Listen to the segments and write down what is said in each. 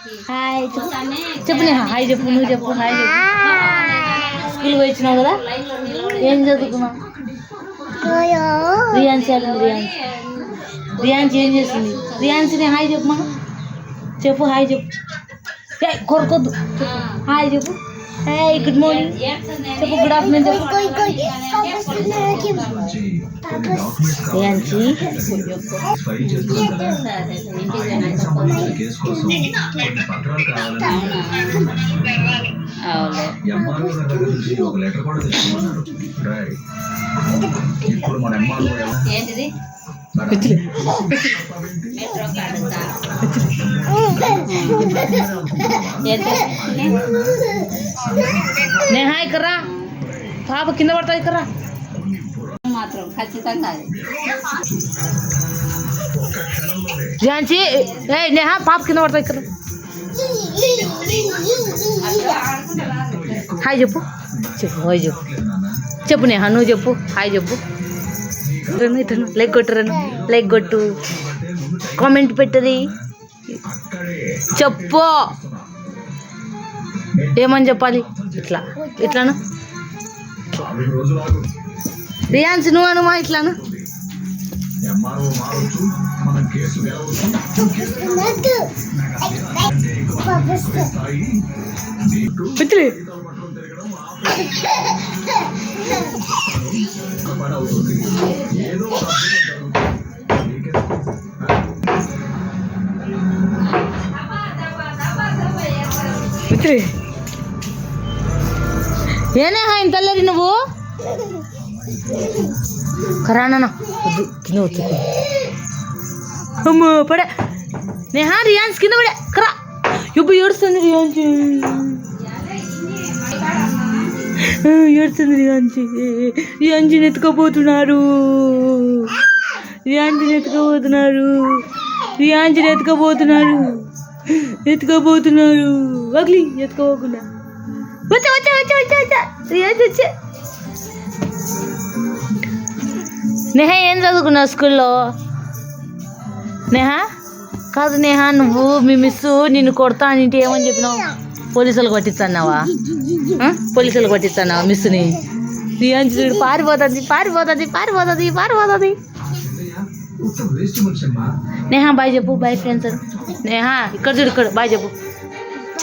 hi చెప్పు Neha hi చెప్పు నువ్వు చెప్పు హాయ్ చెప్పు స్కూల్కి వచ్చినావు కదా ఏం చదువుకున్నావు రియాన్సీ రియాన్సీ ఏం చేస్తుంది రియాన్సీని హాయ్ చెప్పు మనం చెప్పు హాయ్ చెప్పు కొరకొద్దు హాయ్ చెప్పు హాయ్ గుడ్ మార్నింగ్ చెప్పు గుడ్ ఆఫ్టర్నూన్ చెప్పు రియాన్సీ ఏంటిది నేహా ఇక్కడ్రా పాప కింద పడతావు ఇక్కడ్రా మాత్రం ఖచ్చితంగా ఝాన్సీ ఏ నేహా పాప కింద పడతావు ఇక్కడ హాయ్ చెప్పు చెప్పు హాయ్ చెప్పు చెప్పు నేహా నువ్వు చెప్పు హాయ్ చెప్పు ఇతను లైక్ కొట్టరను లైక్ కొట్టు కామెంట్ పెట్టది చెప్పు ఏమని చెప్పాలి ఇట్లా ఇట్లాను రియాన్సీ నువ్వు అనుమా ఇట్లాను పిచ్చిలే పిచ్చిలే ఏనే ఆయన తల్లరి నువ్వు కరానా కింద వచ్చి అమ్మో పడే నేహా రియాన్స్ కింద పడే కరా ఇప్పుడు ఏడుస్తుంది రియాన్స్ ఏడుస్తుంది రియాన్సీని ఎత్తుకోబోతున్నారు అగ్లి ఎత్తుకోకుండా వచ్చా రియాన్స్ వచ్చే నేహా ఏం చదువుకున్నావు స్కూల్లో నేహా కాదు నేహా నువ్వు మీ మిస్ నిన్ను కొడతా అని ఏమని చెప్పినావు పోలీసులకు పట్టిస్తున్నావా మిస్ని రియాన్స్ పారిపోతుంది నేహా బాయ్ చెప్పు బాయ్ ఫ్రెండ్స్ నేహా ఇక్కడ చూడు ఇక్కడ బాయ్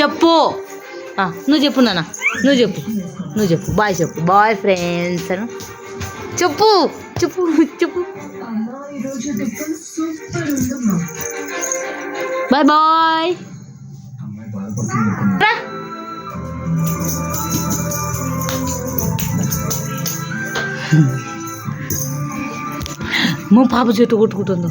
చెప్పు నువ్వు చెప్పు నాన్న నువ్వు చెప్పు బాయ్ చెప్పు బాయ్ ఫ్రెండ్స్ అని చెప్పు బాయ్ బాయ్ మా పాప చేతి కొట్టుకుంటుందో